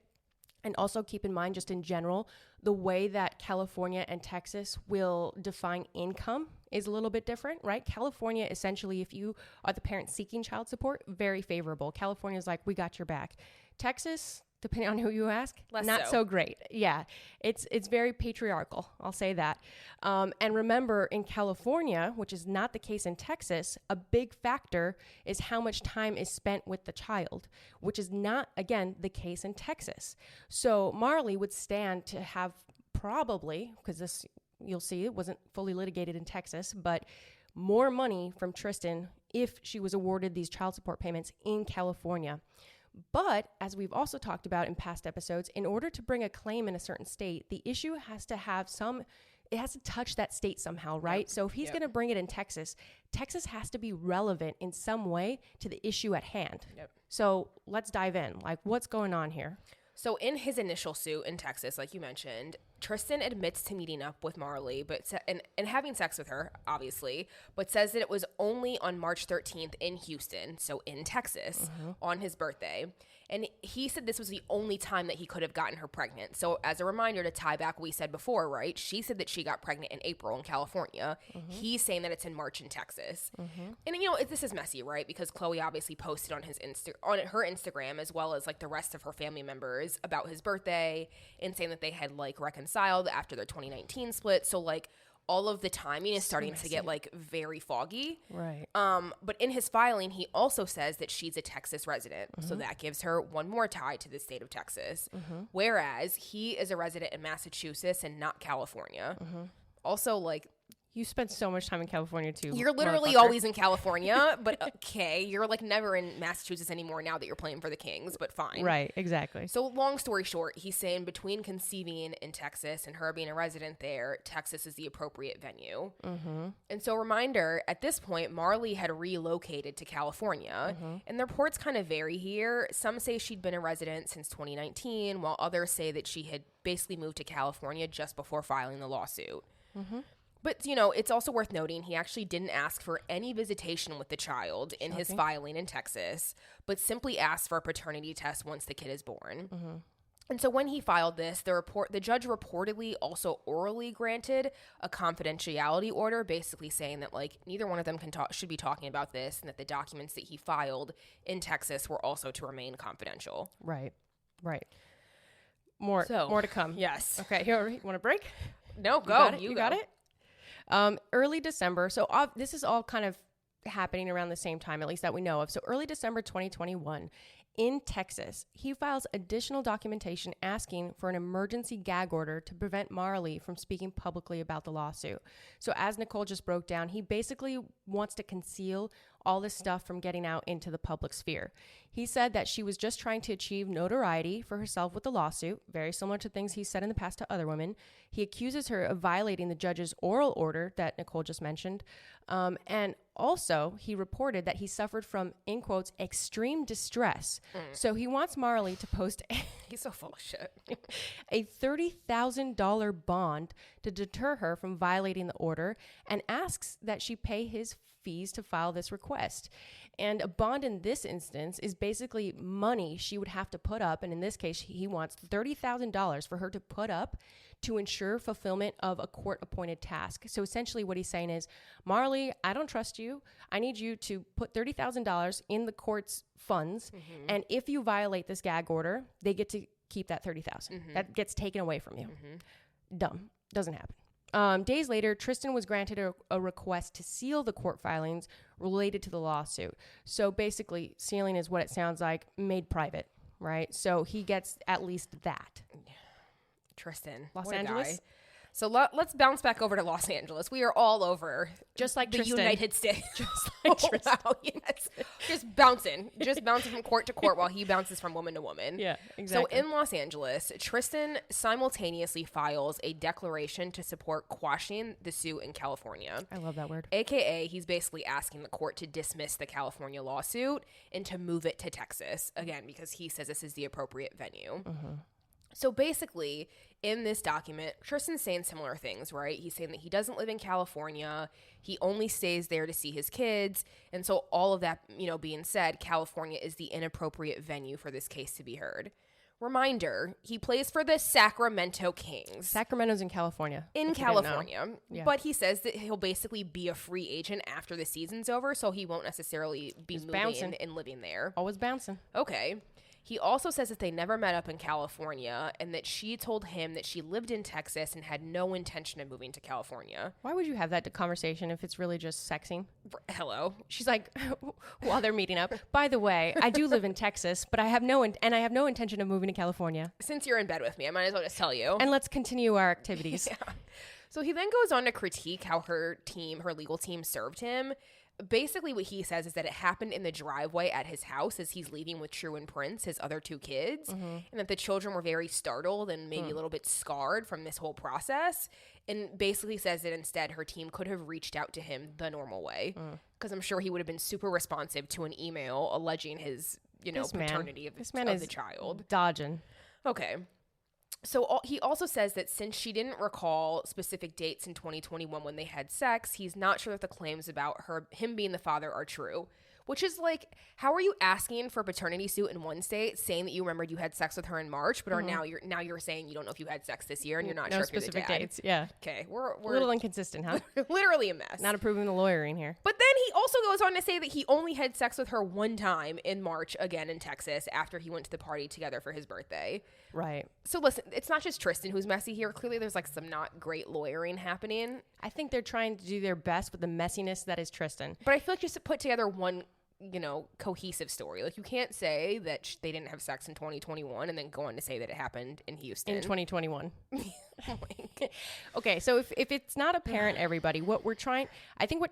And also keep in mind, just in general, the way that California and Texas will define income is a little bit different, right? California, essentially, if you are the parent seeking child support, very favorable. California is like, we got your back. Texas, depending on who you ask, not so great. Yeah, it's very patriarchal. I'll say that. And remember, in California, which is not the case in Texas, a big factor is how much time is spent with the child, which is not, again, the case in Texas. So Maralee would stand to have probably, because this, you'll see, it wasn't fully litigated in Texas, but more money from Tristan if she was awarded these child support payments in California. But as we've also talked about in past episodes, in order to bring a claim in a certain state, the issue has to have it has to touch that state somehow, right? So if he's going to bring it in Texas, Texas has to be relevant in some way to the issue at hand. So let's dive in. Like, what's going on here? So in his initial suit in Texas, like you mentioned, Tristan admits to meeting up with Maralee, and having sex with her, obviously, but says that it was only on March 13th in Houston, so in Texas, on his birthday. And he said this was the only time that he could have gotten her pregnant. So as a reminder to tie back what we said before, right? She said that she got pregnant in April in California. He's saying that it's in March in Texas. And this is messy, right? Because Khloe obviously posted on her Instagram, as well as like the rest of her family members, about his birthday and saying that they had like reconciled after their 2019 split. So like all of the timing is starting to get like very foggy. Right. But in his filing, he also says that she's a Texas resident. So that gives her one more tie to the state of Texas. Whereas he is a resident in Massachusetts and not California. Also, like, you spent so much time in California too. You're literally always in California, but okay, you're like never in Massachusetts anymore now that you're playing for the Kings, but fine. Right, exactly. So long story short, he's saying between conceiving in Texas and her being a resident there, Texas is the appropriate venue. And so reminder, at this point, Maralee had relocated to California, and the reports kind of vary here. Some say she'd been a resident since 2019, while others say that she had basically moved to California just before filing the lawsuit. But, it's also worth noting he actually didn't ask for any visitation with the child in his filing in Texas, but simply asked for a paternity test once the kid is born. And so when he filed this, the judge reportedly also orally granted a confidentiality order, basically saying that like neither one of them should be talking about this, and that the documents that he filed in Texas were also to remain confidential. Right. More to come. Yes. Okay. Here, you want a break? No, go. You got it. Early December. So this is all kind of happening around the same time, at least that we know of. So early December 2021, in Texas, he files additional documentation asking for an emergency gag order to prevent Maralee from speaking publicly about the lawsuit. So as Nicole just broke down, he basically wants to conceal all this stuff from getting out into the public sphere. He said that she was just trying to achieve notoriety for herself with the lawsuit, very similar to things he said in the past to other women. He accuses her of violating the judge's oral order that Nicole just mentioned. And also, he reported that he suffered from, in quotes, extreme distress. So he wants Maralee to post He's so full of shit. a $30,000 bond to deter her from violating the order and asks that she pay his fees to file this request. And a bond in this instance is basically money she would have to put up. And in this case, he wants $30,000 for her to put up to ensure fulfillment of a court-appointed task. So essentially what he's saying is, Maralee, I don't trust you. I need you to put $30,000 in the court's funds. And if you violate this gag order, they get to keep that $30,000. That gets taken away from you. Dumb. Doesn't happen. Days later, Tristan was granted a request to seal the court filings related to the lawsuit. So basically, sealing is what it sounds like, made private, right? So he gets at least that. Tristan. Los Angeles? Guy. So let's bounce back over to Los Angeles. We are all over. Just like the Tristan. United States. Just like Tristan. Wow, yes. Just bouncing from court to court while he bounces from woman to woman. Yeah, exactly. So in Los Angeles, Tristan simultaneously files a declaration to support quashing the suit in California. I love that word. AKA, he's basically asking the court to dismiss the California lawsuit and to move it to Texas. Again, because he says this is the appropriate venue. So basically, in this document, Tristan's saying similar things, right? He's saying that he doesn't live in California. He only stays there to see his kids. And so all of that, being said, California is the inappropriate venue for this case to be heard. Reminder, he plays for the Sacramento Kings. Sacramento's in California. In California. Yeah. But he says that he'll basically be a free agent after the season's over, so he won't necessarily be moving bouncing. and living there. Always bouncing. Okay. He also says that they never met up in California and that she told him that she lived in Texas and had no intention of moving to California. Why would you have that conversation if it's really just sexing? Hello. She's like, while they're meeting up, by the way, I do live in Texas, but I have no intention of moving to California. Since you're in bed with me, I might as well just tell you. And let's continue our activities. Yeah. So he then goes on to critique how her legal team served him. Basically, what he says is that it happened in the driveway at his house as he's leaving with True and Prince, his other two kids, and that the children were very startled and maybe a little bit scarred from this whole process, and basically says that instead her team could have reached out to him the normal way, because I'm sure he would have been super responsive to an email alleging his, paternity of the child. Dodging. Okay. So he also says that since she didn't recall specific dates in 2021 when they had sex, he's not sure that the claims about him being the father are true. Which is like, how are you asking for a paternity suit in one state, saying that you remembered you had sex with her in March, but now you're saying you don't know if you had sex this year and you're not sure if you're the dad. No specific dates. Yeah. Okay, we're a little inconsistent, huh? Literally a mess. Not approving the lawyering here. But then he also goes on to say that he only had sex with her one time in March, again in Texas, after he went to the party together for his birthday. Right. So listen, it's not just Tristan who's messy here. Clearly there's like some not great lawyering happening. I think they're trying to do their best with the messiness that is Tristan. But I feel like just to put together one cohesive story. Like, you can't say that they didn't have sex in 2021 and then go on to say that it happened in Houston. In 2021. Okay, so if it's not apparent, everybody, I think why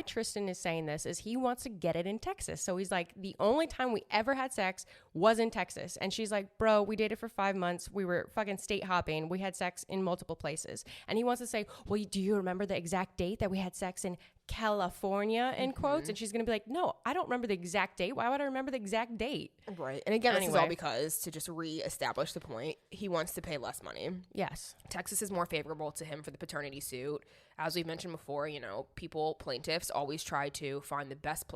Tristan is saying this is he wants to get it in Texas. So he's like, the only time we ever had sex was in Texas. And she's like, bro, we dated for 5 months. We were fucking state hopping. We had sex in multiple places. And he wants to say, well, do you remember the exact date that we had sex in California, in quotes? And she's going to be like, no, I don't remember the exact date. Why would I remember the exact date? Right. And again, this is all because, to just re-establish the point, he wants to pay less money. Yes. Texas is more favorable to him for the paternity suit. As we've mentioned before, plaintiffs always try to find the best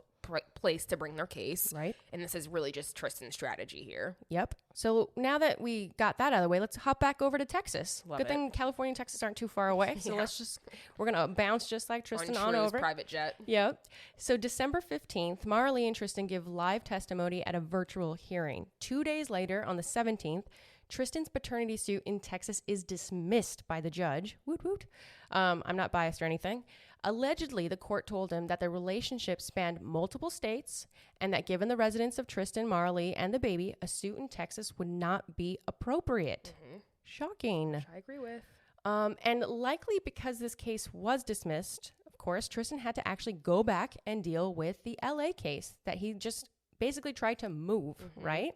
place to bring their case. Right. And this is really just Tristan's strategy here. Yep. So now that we got that out of the way, let's hop back over to Texas. Good thing California and Texas aren't too far away. So we're going to bounce just like Tristan on over. Private jet. Yep. So December 15th, Maralee and Tristan give live testimony at a virtual hearing. 2 days later, on the 17th, Tristan's paternity suit in Texas is dismissed by the judge. Woot woot. I'm not biased or anything. Allegedly, the court told him that the relationship spanned multiple states and that given the residence of Tristan, Maralee, and the baby, a suit in Texas would not be appropriate. Shocking. Which I agree with. And likely because this case was dismissed, of course, Tristan had to actually go back and deal with the LA case that he just basically tried to move, right?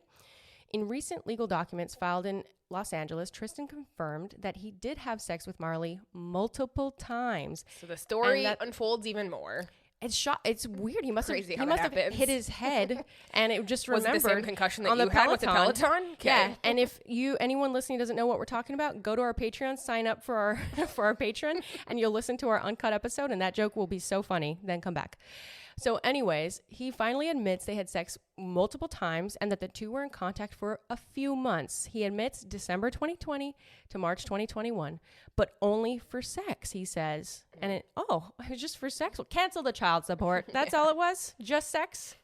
In recent legal documents filed in Los Angeles, Tristan confirmed that he did have sex with Maralee multiple times. So the story unfolds even more. It's weird. He must have hit his head, and it just was remembered it the same concussion that on you the had with the Peloton. Okay. Yeah, and if anyone listening doesn't know what we're talking about, go to our Patreon, sign up for our for our Patreon, and you'll listen to our uncut episode, and that joke will be so funny. Then come back. So anyways, he finally admits they had sex multiple times and that the two were in contact for a few months. He admits December 2020 to March 2021, but only for sex, he says. And it was just for sex. Well, cancel the child support. That's all it was? Just sex?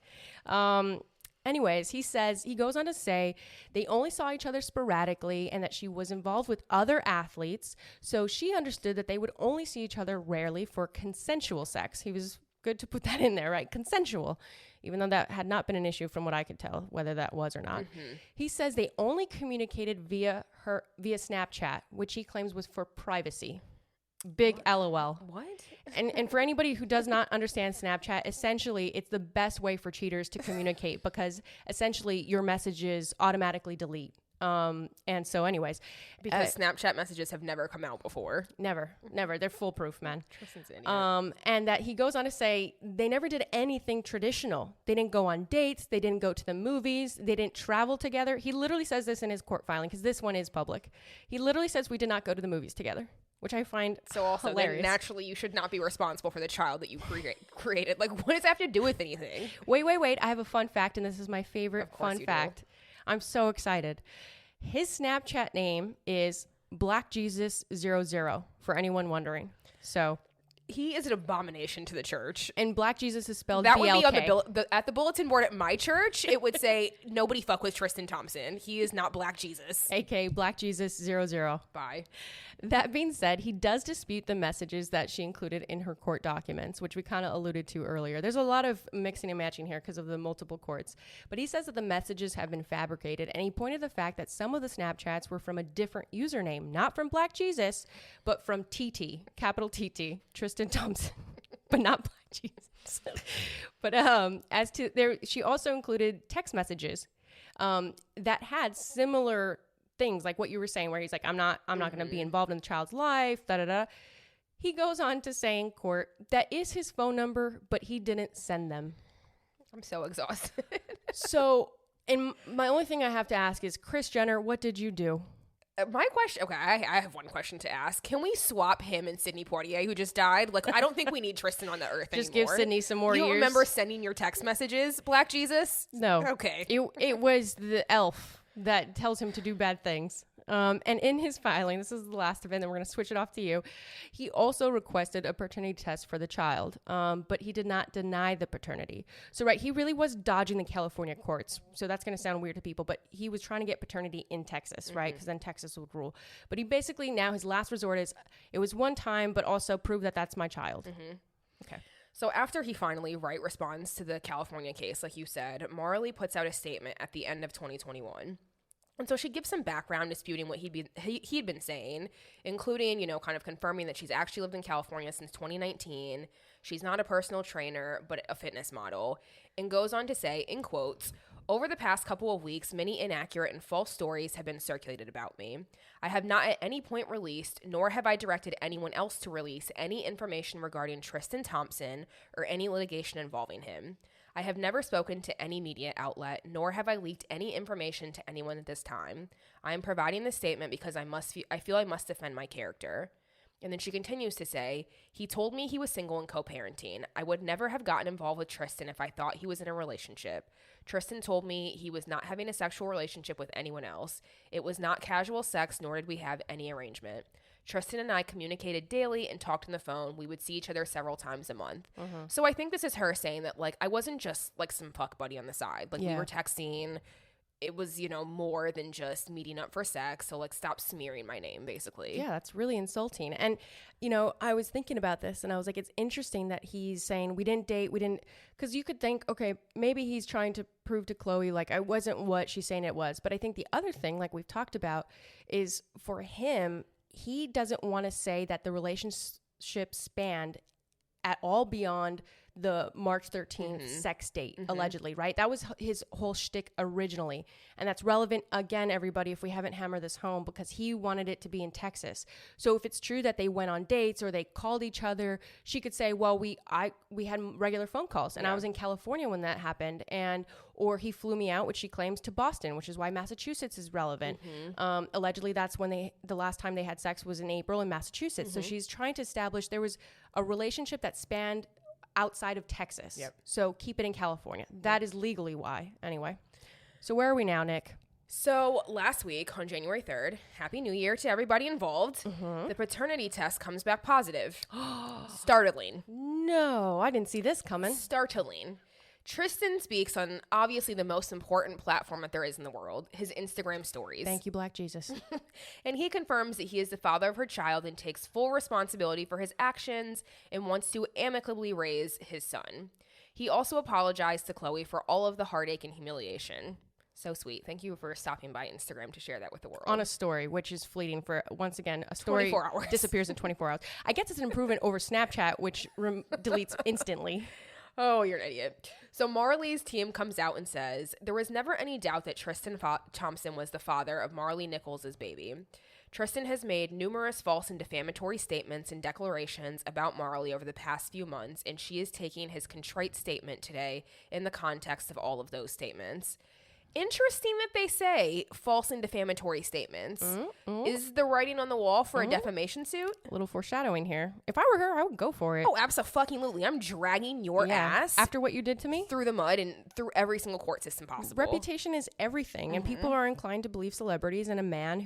Anyways, he goes on to say they only saw each other sporadically and that she was involved with other athletes. So she understood that they would only see each other rarely for consensual sex. He was good to put that in there, right? Consensual, even though that had not been an issue from what I could tell, whether that was or not. He says they only communicated via Snapchat, which he claims was for privacy. Big LOL. What? And for anybody who does not understand Snapchat, essentially it's the best way for cheaters to communicate because essentially your messages automatically delete. And so anyways, because Snapchat messages have never come out before. Never. They're foolproof, man. Tristan's an idiot. And that he goes on to say they never did anything traditional. They didn't go on dates. They didn't go to the movies. They didn't travel together. He literally says this in his court filing because this one is public. He literally says we did not go to the movies together, which I find so also hilarious. Then naturally you should not be responsible for the child that you created. Like, what does that have to do with anything? Wait. I have a fun fact, and this is my favorite fun fact. I'm so excited. His Snapchat name is Black Jesus 00 for anyone wondering. So he is an abomination to the church. And Black Jesus is spelled that BLK. Would be on at the bulletin board at my church. It would say nobody fuck with Tristan Thompson. He is not Black Jesus. aka Black Jesus 00. Bye. That being said, he does dispute the messages that she included in her court documents, which we kind of alluded to earlier. There's a lot of mixing and matching here because of the multiple courts. But he says that the messages have been fabricated, and he pointed the fact that some of the Snapchats were from a different username, not from Black Jesus, but from TT, capital TT, Tristan Thompson, but not Black Jesus. But as to there, she also included text messages that had similar things like what you were saying, where he's like, I'm not going to be involved in the child's life, He goes on to say in court that is his phone number, but he didn't send them. I'm so exhausted. So, and my only thing I have to ask is, Kris Jenner, what did you do? My question, okay, I have one question to ask. Can we swap him and Sidney Poitier, who just died? Like, I don't think we need Tristan on the earth anymore. Just give Sidney some more years. You remember sending your text messages, Black Jesus? No. Okay. It was the elf that tells him to do bad things. And in his filing, this is the last of it, and then we're going to switch it off to you. He also requested a paternity test for the child, but he did not deny the paternity. So, right, he really was dodging the California courts. So that's going to sound weird to people, but he was trying to get paternity in Texas, right? Because then Texas would rule. But he basically now, his last resort is, it was one time, but also prove that that's my child. Okay. So after he finally, responds to the California case, like you said, Maralee puts out a statement at the end of 2021. And so she gives some background disputing what he'd been saying, including, kind of confirming that she's actually lived in California since 2019. She's not a personal trainer, but a fitness model, and goes on to say, in quotes, "Over the past couple of weeks, many inaccurate and false stories have been circulated about me. I have not at any point released, nor have I directed anyone else to release any information regarding Tristan Thompson or any litigation involving him. I have never spoken to any media outlet, nor have I leaked any information to anyone at this time. I am providing this statement because I feel I must defend my character." And then she continues to say, "He told me he was single and co-parenting. I would never have gotten involved with Tristan if I thought he was in a relationship. Tristan told me he was not having a sexual relationship with anyone else. It was not casual sex, nor did we have any arrangement. Tristan and I communicated daily and talked on the phone. We would see each other several times a month." So I think this is her saying that, I wasn't just, some fuck buddy on the side. We were texting, it was, you know, more than just meeting up for sex. So, like, stop smearing my name, basically. Yeah, that's really insulting. And, you know, I was thinking about this and I was like, it's interesting that he's saying we didn't date, because you could think, okay, maybe he's trying to prove to Khloe, like, I wasn't what she's saying it was. But I think the other thing, like we've talked about, is for him, he doesn't want to say that the relationship spanned at all beyond the March 13th sex date, allegedly, right? That was his whole shtick originally. And that's relevant, again, everybody, if we haven't hammered this home, because he wanted it to be in Texas. So if it's true that they went on dates or they called each other, she could say, well, we had regular phone calls and I was in California when that happened. Or he flew me out, which she claims, to Boston, which is why Massachusetts is relevant. Allegedly, that's when the last time they had sex was in April in Massachusetts. So she's trying to establish there was a relationship that spanned outside of Texas. So keep it in California. That is legally why. Anyway. So where are we now, Nick? So last week on January 3rd, Happy New Year to everybody involved. The paternity test comes back positive. Startling. No, I didn't see this coming. Startling. Tristan speaks on obviously the most important platform that there is in the world, his Instagram stories. Thank you, Black Jesus. And he confirms that he is the father of her child and takes full responsibility for his actions and wants to amicably raise his son. He also apologized to Khloe for all of the heartache and humiliation. So sweet. Thank you for stopping by Instagram to share that with the world. On a story, which is fleeting for, once again, a story 24 hours. Disappears in 24 hours. I guess it's an improvement over Snapchat, which deletes instantly. Oh, you're an idiot. So Maralee's team comes out and says, there was never any doubt that Tristan Thompson was the father of Maralee Nichols' baby. Tristan has made numerous false and defamatory statements and declarations about Maralee over the past few months, and she is taking his contrite statement today in the context of all of those statements. Interesting that they say false and defamatory statements. Is the writing on the wall for a defamation suit? A little foreshadowing here. If I were her, I would go for it. Oh, absolutely. I'm dragging your ass after what you did to me through the mud and through every single court system possible. Reputation is everything, and people are inclined to believe celebrities and a man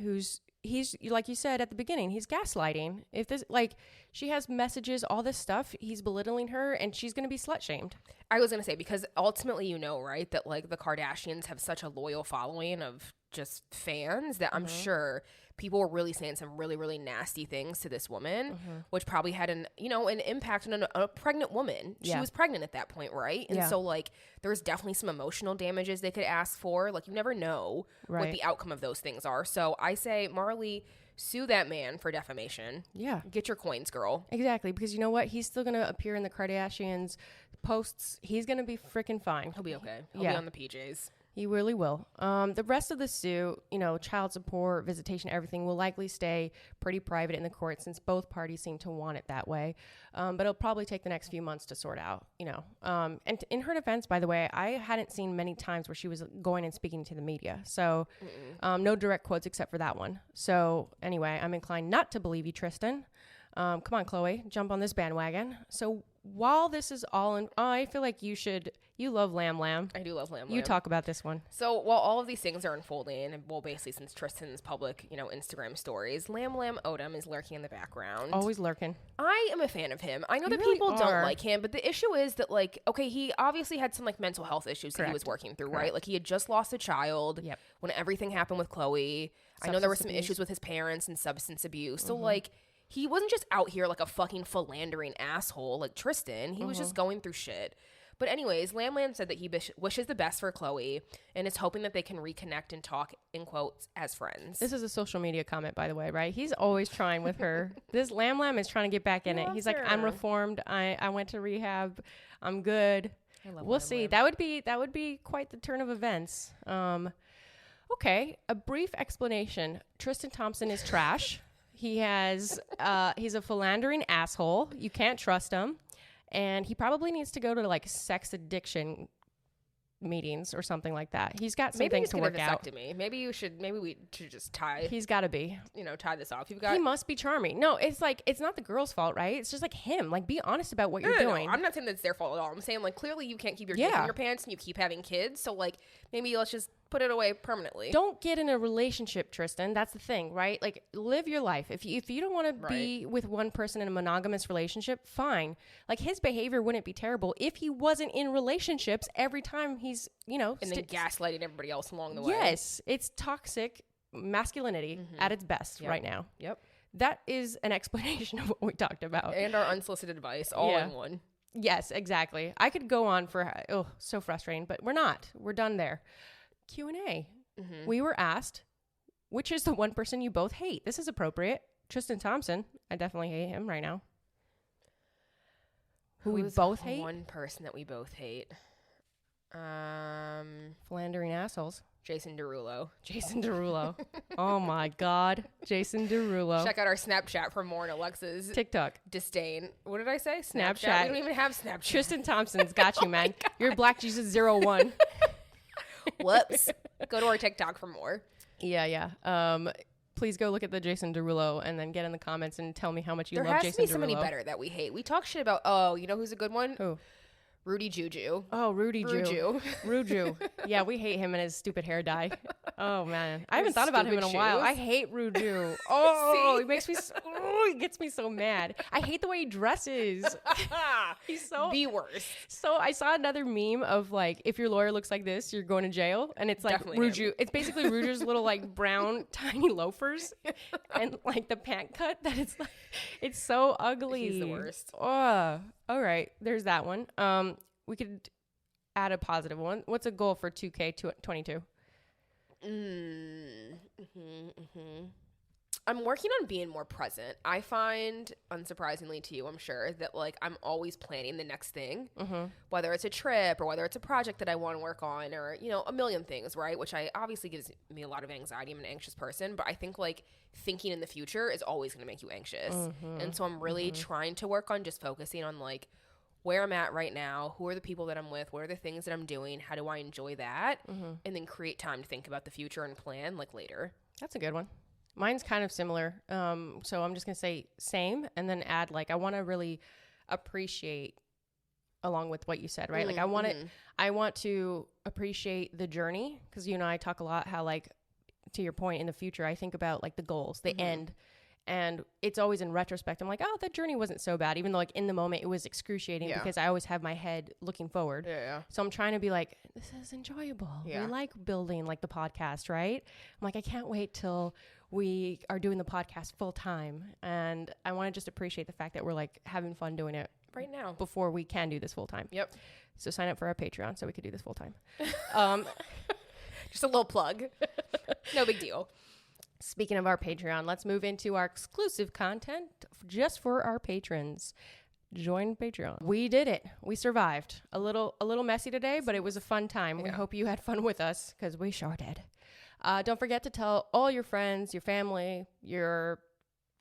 he's, like you said at the beginning, he's gaslighting. If this, like, she has messages, all this stuff, he's belittling her, and she's going to be slut shamed. I was going to say, because ultimately, you know, right, that like the Kardashians have such a loyal following of just fans that I'm sure people were really saying some really, really nasty things to this woman, which probably had an impact on a pregnant woman. She was pregnant at that point, right? And so like there's definitely some emotional damages they could ask for. Like you never know what the outcome of those things are. So I say, Maralee, sue that man for defamation. Yeah. Get your coins, girl. Exactly. Because you know what? He's still going to appear in the Kardashians' posts. He's going to be freaking fine. He'll be okay. He'll be on the PJs. He really will. The rest of the suit, you know, child support, visitation, everything will likely stay pretty private in the court since both parties seem to want it that way. But it'll probably take the next few months to sort out, you know. And in her defense, by the way, I hadn't seen many times where she was going and speaking to the media. So no direct quotes except for that one. So anyway, I'm inclined not to believe you, Tristan. Come on, Khloe, jump on this bandwagon. So while this is all in, I feel like you love Lamb Lamb. I do love Lamb Lamb. You talk about this one. So while all of these things are unfolding, and well, basically since Tristan's public, you know, Instagram stories, Lamb Lamb Odom is lurking in the background. Always lurking. I am a fan of him. I know that people don't like him, but the issue is that like, okay, he obviously had some like mental health issues that he was working through, right? Like he had just lost a child when everything happened with Khloe. I know there were some issues with his parents and substance abuse. So like, he wasn't just out here like a fucking philandering asshole like Tristan. He was just going through shit. But anyways, Lamb Lamb said that he wishes the best for Khloe and is hoping that they can reconnect and talk, in quotes, as friends. This is a social media comment, by the way, right? He's always trying with her. This Lamb Lamb is trying to get back in it. He's like, I'm reformed. I went to rehab. I'm good. We'll see. That would be quite the turn of events. Okay, a brief explanation. Tristan Thompson is trash. He's a philandering asshole. You can't trust him. And he probably needs to go to like sex addiction meetings or something like that. He's got some things to work out. Maybe we should just tie. He's got to be. Tie this off. He must be charming. No, it's like, it's not the girl's fault, right? It's just like him. Like, be honest about what you're doing. No, I'm not saying that it's their fault at all. I'm saying like clearly you can't keep your dick in your pants and you keep having kids. So like maybe let's just put it away permanently. Don't get in a relationship, Tristan. That's the thing, right? Like, live your life. If you don't want to be with one person in a monogamous relationship, fine. Like, his behavior wouldn't be terrible if he wasn't in relationships every time he's, you know. And then gaslighting everybody else along the way. Yes. It's toxic masculinity at its best right now. Yep. That is an explanation of what we talked about. And our unsolicited advice all in one. Yes, exactly. I could go on for, so frustrating, but we're not. We're done there. Q&A. We were asked, which is the one person you both hate? This is appropriate. Tristan Thompson. I definitely hate him right now. Who we both hate? One person that we both hate. Philandering assholes. Jason Derulo. Jason Derulo. Oh my God. Jason Derulo. Check out our Snapchat for more on Alexa's TikTok disdain. What did I say? Snapchat. We don't even have Snapchat. Tristan Thompson's got you, man. You're Black Jesus 01. Whoops. Go to our TikTok for more. Yeah. Please go look at the Jason Derulo and then get in the comments and tell me how much you love Jason Derulo. There has to be somebody better that we hate. We talk shit about, you know who's a good one? Who? Rudy Juju. Oh, Rudy Juju. Ruju. Yeah, we hate him and his stupid hair dye. Oh, man. I haven't thought about him in a while. I hate Ruju. Oh, he gets me so mad. I hate the way he dresses. He's so the worst. So I saw another meme of like, if your lawyer looks like this, you're going to jail. And it's like Ruju. It's basically Ruju's little like brown tiny loafers and like the pant cut that it's so ugly. He's the worst. Oh, all right. There's that one. We could add a positive one. What's a goal for 2K22? I'm working on being more present. I find, unsurprisingly to you, I'm sure, that like I'm always planning the next thing, whether it's a trip or whether it's a project that I want to work on or, you know, a million things, right? Which I obviously gives me a lot of anxiety. I'm an anxious person, but I think like thinking in the future is always going to make you anxious. And so I'm really trying to work on just focusing on like where I'm at right now, who are the people that I'm with, what are the things that I'm doing, how do I enjoy that, and then create time to think about the future and plan like later. That's a good one. Mine's kind of similar. So I'm just going to say same and then add like I want to really appreciate along with what you said, right? Like I want to appreciate the journey because, you know, I talk a lot how like to your point in the future, I think about like the goals, the end. And it's always in retrospect. I'm like, oh, that journey wasn't so bad. Even though like in the moment it was excruciating because I always have my head looking forward. So I'm trying to be like, this is enjoyable. We like building like the podcast, right? I'm like, I can't wait till we are doing the podcast full time. And I want to just appreciate the fact that we're like having fun doing it right now before we can do this full time. Yep. So sign up for our Patreon so we could do this full time. Just a little plug. No big deal. Speaking of our Patreon, let's move into our exclusive content just for our patrons. Join Patreon. We did it. We survived. A little messy today, but it was a fun time. We hope you had fun with us because we sure did. Don't forget to tell all your friends, your family, your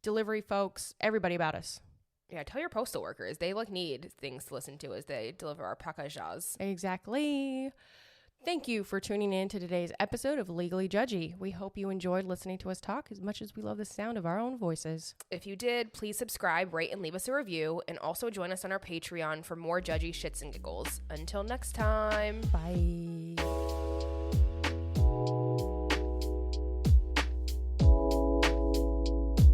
delivery folks, everybody about us. Yeah, tell your postal workers. They like need things to listen to as they deliver our packages. Exactly. Thank you for tuning in to today's episode of Legally Judgy. We hope you enjoyed listening to us talk as much as we love the sound of our own voices. If you did, please subscribe, rate, and leave us a review. And also join us on our Patreon for more judgy shits and giggles. Until next time. Bye.